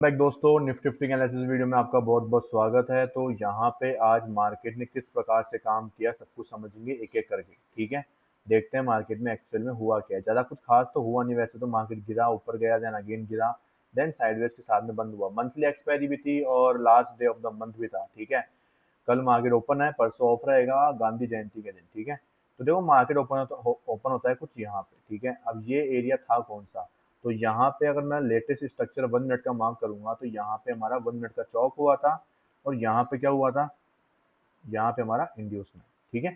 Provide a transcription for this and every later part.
Back दोस्तों, Nifty fifty analysis video में आपका बहुत बहुत स्वागत है। तो यहाँ पे आज मार्केट ने किस प्रकार से काम किया सब कुछ समझेंगे एक एक करके। ठीक है, देखते हैं मार्केट में एक्चुअल में हुआ क्या है। ज़्यादा कुछ खास तो हुआ नहीं, वैसे तो मार्केट गिरा, ऊपर गया, देन अगेन गिरा, देन साइडवेज के साथ में बंद हुआ। मंथली एक्सपायरी भी थी और last day of the month भी था। ठीक है, कल मार्केट ओपन है, परसों ऑफ रहेगा गांधी जयंती के दिन। ठीक है, तो देखो मार्केट ओपन होता है कुछ यहाँ पे। ठीक है, अब ये एरिया था कौन सा, तो यहाँ पे अगर मैं लेटेस्ट स्ट्रक्चर 1 मिनट का मार्क करूंगा तो यहाँ पे हमारा 1 मिनट का चौक हुआ था और यहाँ पे क्या हुआ था, यहाँ पे हमारा इंड्यूसमेंट। ठीक है,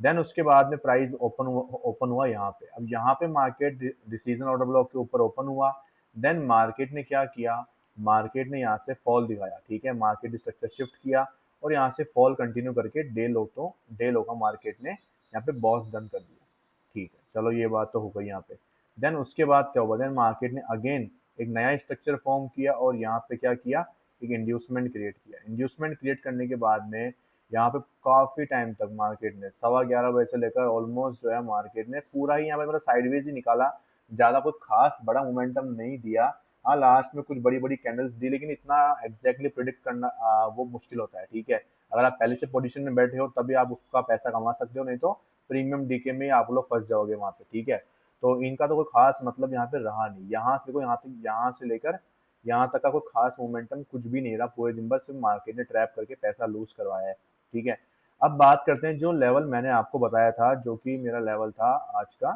देन उसके बाद में प्राइस ओपन हुआ यहाँ पे। अब यहाँ पे मार्केट डिसीजन ऑर्डर ब्लॉक के ऊपर ओपन हुआ। देन मार्केट ने क्या किया, मार्केट ने यहाँ से फॉल दिखाया। ठीक है, मार्केट स्ट्रक्चर शिफ्ट किया और यहाँ से फॉल कंटिन्यू करके डे लो का मार्केट ने यहाँ पे बॉस डन कर दिया। ठीक है, चलो ये बात तो हो गई यहाँ पे। देन उसके बाद क्या हुआ, देन मार्केट ने अगेन एक नया स्ट्रक्चर फॉर्म किया और यहाँ पे क्या किया, एक इंड्यूसमेंट क्रिएट किया। इंड्यूसमेंट क्रिएट करने के बाद में यहाँ पे काफी टाइम तक मार्केट ने 11:15 बजे से लेकर ऑलमोस्ट जो है मार्केट ने पूरा ही यहाँ पे मतलब साइडवेज ही निकाला। ज्यादा कुछ खास बड़ा मोमेंटम नहीं दिया। हाँ, लास्ट में कुछ बड़ी बड़ी कैंडल्स दी, लेकिन इतना एग्जैक्टली प्रिडिक्ट करना वो मुश्किल होता है। ठीक है, अगर आप पहले से पोजीशन में बैठे हो तभी आप उसका पैसा कमा सकते हो, नहीं तो प्रीमियम डीके में आप लोग फंस जाओगे वहां पे। ठीक है, तो इनका तो कोई खास मतलब यहाँ पे रहा नहीं। यहाँ से देखो, यहाँ से लेकर यहाँ तक का कोई खास मोमेंटम कुछ भी नहीं रहा पूरे दिन भर, सिर्फ मार्केट ने ट्रैप करके पैसा लूज करवाया है। ठीक है, अब बात करते हैं जो लेवल मैंने आपको बताया था, जो कि मेरा लेवल था आज का।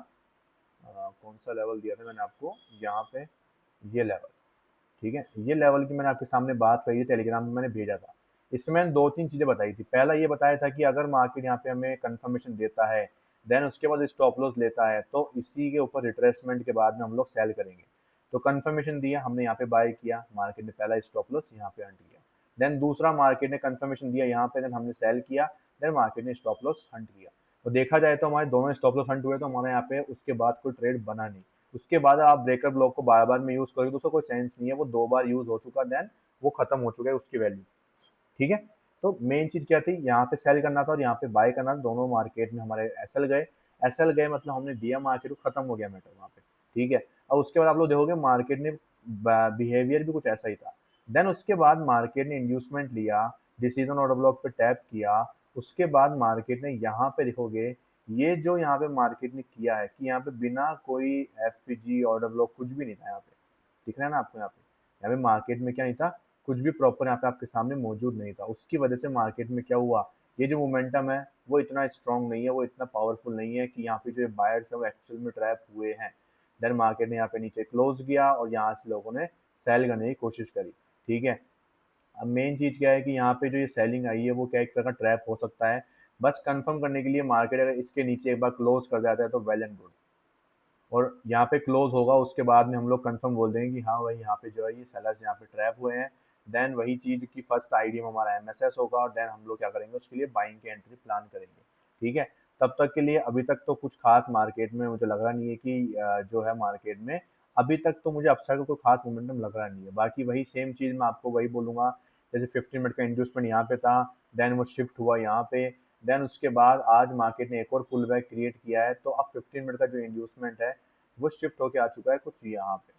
कौन सा लेवल दिया था मैंने आपको यहाँ पे, ये लेवल। ठीक है, ये लेवल की मैंने आपके सामने बात करी है, टेलीग्राम में मैंने भेजा था। इसमें मैंने दो तीन चीजें बताई थी। पहला ये बताया था कि अगर मार्केट यहाँ पे हमें कंफर्मेशन देता है, देन उसके बाद स्टॉप लॉस लेता है, तो इसी के ऊपर रिट्रेसमेंट के बाद में हम लोग सेल करेंगे। तो कंफर्मेशन दिया, हमने यहाँ पे बाय किया, मार्केट ने पहला स्टॉप लॉस यहाँ पे हंट किया। देन दूसरा मार्केट ने कंफर्मेशन दिया यहाँ पे, देन हमने सेल किया, देन मार्केट ने स्टॉप लॉस हंट किया। तो देखा जाए तो हमारे दोनों स्टॉप लॉस हंट हुए, तो हमारे यहाँ पे उसके बाद कोई ट्रेड बना नहीं। उसके बाद आप ब्रेकर ब्लॉक को बार बार में यूज करोगे तो उसका कोई सेंस नहीं है, वो 2 बार यूज हो चुका, देन वो खत्म हो चुका है उसकी वैल्यू। ठीक है, तो मेन चीज क्या थी, यहाँ पे सेल करना था और यहाँ पे बाय करना था। दोनों मार्केट में हमारे एसएल गए। एसएल गए मतलब हमने दिया मार्केट को, खत्म हो गया मैटर वहाँ पे। ठीक है, अब उसके बाद आप लोग देखोगे मार्केट ने बिहेवियर भी कुछ ऐसा ही था। देन उसके बाद मार्केट ने इंड्यूसमेंट लिया, डिसीजन ऑर्डर ब्लॉक पे टैप किया। उसके बाद मार्केट ने यहाँ पे देखोगे, ये जो यहाँ पे मार्केट ने किया है कि यहाँ पे बिना कोई एफ जी ऑर्डर ब्लॉक कुछ भी नहीं था यहाँ पे। दिख रहा है ना आपको, यहाँ पे मार्केट में क्या नहीं था, कुछ भी प्रॉपर यहाँ पे आपके सामने मौजूद नहीं था। उसकी वजह से मार्केट में क्या हुआ, ये जो मोमेंटम है वो इतना स्ट्रांग नहीं है, वो इतना पावरफुल नहीं है कि यहाँ पे जो बायर्स है वो एक्चुअल में ट्रैप हुए हैं। देन मार्केट ने यहाँ पे नीचे क्लोज किया और यहाँ से लोगों ने सेल करने की कोशिश करी। ठीक है, अब मेन चीज क्या है कि यहाँ पे जो ये सेलिंग आई है वो क्या एक तरह का ट्रैप हो सकता है। बस कंफर्म करने के लिए मार्केट अगर इसके नीचे एक बार क्लोज कर जाता है तो वेल एंड गुड, और यहाँ पे क्लोज होगा उसके बाद में हम लोग कंफर्म बोल देंगे कि हाँ भाई यहाँ पे जो है ये सेलर्स यहाँ पे ट्रैप हुए हैं। देन वही चीज की फर्स्ट आईडी में हमारा एमएसएस होगा और देन हम लोग क्या करेंगे, उसके लिए बाइंग की एंट्री प्लान करेंगे। ठीक है, तब तक के लिए अभी तक तो कुछ खास मार्केट में मुझे लग रहा नहीं है कि जो है मार्केट में अभी तक तो मुझे अपसाइड को कोई खास मोमेंटम लग रहा नहीं है। बाकी वही सेम चीज मैं आपको वही बोलूंगा, जैसे 15 मिनट का इंड्यूसमेंट यहाँ पे था, देन वो शिफ्ट हुआ यहाँ पे, देन उसके बाद आज मार्केट ने एक और पुल बैक क्रिएट किया है। तो अब 15 मिनट का जो इंड्यूसमेंट है वो शिफ्ट होके आ चुका है कुछ यहाँ पे।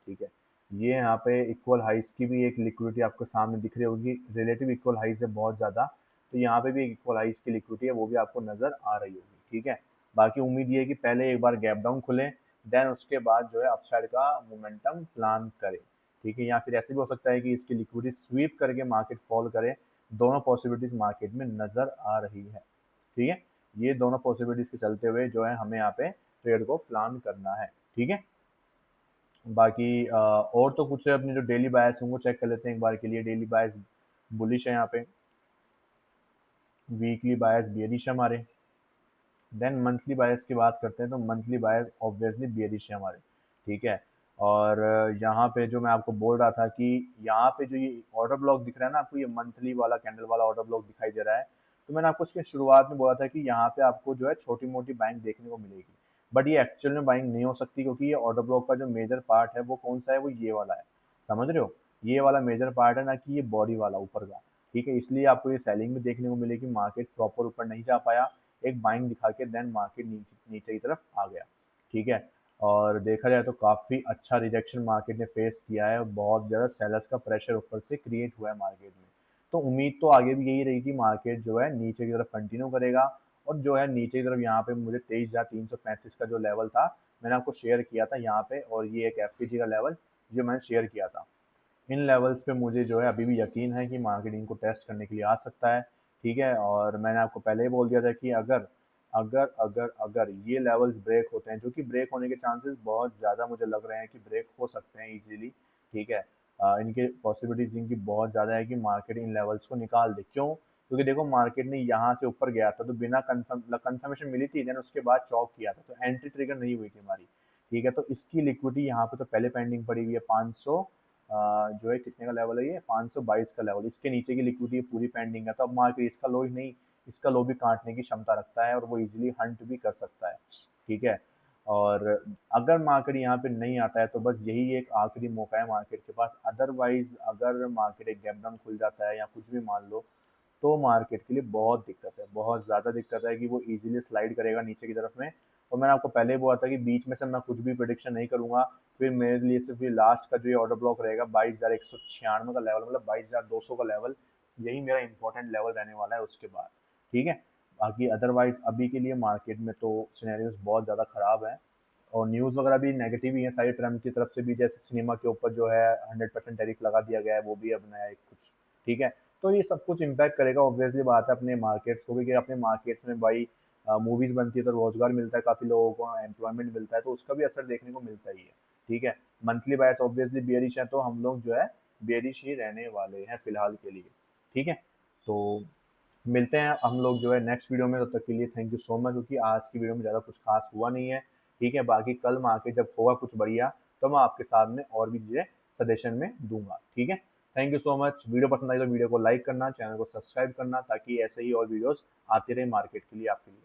ठीक है, ये यहाँ पे इक्वल हाइस की भी एक लिक्विडिटी आपको सामने दिख रही होगी, रिलेटिव इक्वल हाइस है बहुत ज़्यादा। तो यहाँ पे भी एक इक्वल हाइस की लिक्विडिटी है, वो भी आपको नज़र आ रही होगी। ठीक है, बाकी उम्मीद ये है कि पहले एक बार गैप डाउन खुले, देन उसके बाद जो है अपसाइड का मोमेंटम प्लान करें। ठीक है, या फिर ऐसे भी हो सकता है कि इसकी लिक्विडिटी स्वीप करके मार्केट फॉल करे। दोनों पॉसिबिलिटीज मार्केट में नज़र आ रही है। ठीक है, ये दोनों पॉसिबिलिटीज के चलते हुए जो है हमें यहाँ पे ट्रेड को प्लान करना है। ठीक है, बाकी और तो कुछ अपने जो डेली बायस हैं वो चेक कर लेते हैं एक बार के लिए। डेली बायस बुलिश है यहाँ पे, वीकली बायस बियरिश है हमारे। देन मंथली बायस की बात करते हैं तो मंथली बायस ऑब्वियसली बियरिश है हमारे। ठीक है, और यहाँ पे जो मैं आपको बोल रहा था कि यहाँ पे जो ये ऑर्डर ब्लॉक दिख रहा है ना आपको, ये मंथली वाला कैंडल वाला ऑर्डर ब्लॉक दिखाई दे रहा है। तो मैंने आपको इसके शुरुआत में बोला था कि यहाँ पे आपको जो है छोटी मोटी बाइंग देखने को मिलेगी, बट ये एक्चुअल में बाइंग नहीं हो सकती, क्योंकि ये ऑर्डर ब्लॉक का जो मेजर पार्ट है वो कौन सा है, वो ये वाला है। समझ रहे हो, ये वाला मेजर पार्ट है, ना कि ये बॉडी वाला ऊपर का। ठीक है, इसलिए आपको ये सेलिंग में देखने को मिलेगी, मार्केट प्रॉपर ऊपर नहीं जा पाया, एक बाइंग दिखा के देन मार्केट नीचे नीचे की तरफ आ गया। ठीक है, और देखा जाए तो काफ़ी अच्छा रिजेक्शन मार्केट ने फेस किया है, और बहुत ज़्यादा सेलर्स का प्रेशर ऊपर से क्रिएट हुआ है मार्केट में। तो उम्मीद तो आगे भी यही रहेगी, मार्केट जो है नीचे की तरफ कंटिन्यू करेगा, और जो है नीचे की तरफ यहाँ पे मुझे 23,335 का जो लेवल था, मैंने आपको शेयर किया था यहाँ पे, और ये एक एफ का लेवल जो मैंने शेयर किया था। इन लेवल्स पे मुझे जो है अभी भी यकीन है कि मार्केट इनको टेस्ट करने के लिए आ सकता है, ठीक है। और मैंने आपको पहले ही बोल दिया था कि अगर अगर अगर अगर ये लेवल्स ब्रेक होते हैं, जो कि ब्रेक होने के चांसेस बहुत ज़्यादा मुझे लग रहे हैं कि ब्रेक हो सकते हैं इजीली, ठीक है। इनके पॉसिबिलिटीज इनकी बहुत ज़्यादा है कि मार्केट इन लेवल्स को निकाल दे। क्यों? क्योंकि देखो, मार्केट ने यहाँ से ऊपर गया था तो बिना कंफर्मेशन मिली थी, देन उसके बाद चौक किया था, तो एंट्री ट्रिगर नहीं हुई थी हमारी, ठीक है। तो इसकी लिक्विडिटी यहाँ पे तो पहले पेंडिंग पड़ी हुई है 500, जो है कितने का लेवल है, ये 522 का लेवल, इसके नीचे की लिक्विडिटी पूरी पेंडिंग है। तो अब मार्केट इसका लो ही नहीं, इसका लो भी काटने की क्षमता रखता है, और वो इजीली हंट भी कर सकता है, ठीक है। और अगर मार्केट यहाँ पे नहीं आता है तो बस यही एक आखिरी मौका है मार्केट के पास। अदरवाइज अगर मार्केट एक गैप डाउन खुल जाता है या कुछ भी मान लो, तो मार्केट के लिए बहुत दिक्कत है, बहुत ज़्यादा दिक्कत है कि वो इजीली स्लाइड करेगा नीचे की तरफ में। और मैंने आपको पहले ही बोला था कि बीच में से मैं कुछ भी प्रिडिक्शन नहीं करूंगा। फिर मेरे लिए सिर्फ ये लास्ट का जो ये ऑर्डर ब्लॉक रहेगा 22,196 का लेवल, मतलब 22,200 का लेवल, यही मेरा इंपॉर्टेंट लेवल रहने वाला है उसके बाद, ठीक है। बाकी अदरवाइज अभी के लिए मार्केट में तो सिनेरियोज बहुत ज़्यादा ख़राब है, और न्यूज़ वगैरह भी नेगेटिव ही है सारी ट्रम्प की तरफ से भी, जैसे सिनेमा के ऊपर जो है 100% टैरिफ लगा दिया गया है, वो भी अब नया एक कुछ, ठीक है। तो ये सब कुछ इम्पैक्ट करेगा, ऑब्वियसली बात है, अपने मार्केट्स को भी, कि अपने मार्केट्स में भाई मूवीज़ बनती है तो रोज़गार मिलता है, काफ़ी लोगों को एम्प्लॉयमेंट मिलता है, तो उसका भी असर देखने को मिलता ही है, ठीक है। मंथली बायस ऑब्वियसली बेयरिश है, तो हम लोग जो है बेयरिश ही रहने वाले हैं फिलहाल के लिए, ठीक है। तो मिलते हैं हम लोग जो है नेक्स्ट वीडियो में, तब तक के लिए थैंक यू सो मच, क्योंकि आज की वीडियो में ज़्यादा कुछ खास हुआ नहीं है, ठीक है। बाकी कल मार्केट जब होगा कुछ बढ़िया, तो मैं आपके सामने और भी चीज़ें सजेशन में दूंगा, ठीक है। Thank you so much. Video पसंद आई तो वीडियो को लाइक करना, चैनल को सब्सक्राइब करना, ताकि ऐसे ही और वीडियोस आते रहे मार्केट के लिए आपके लिए।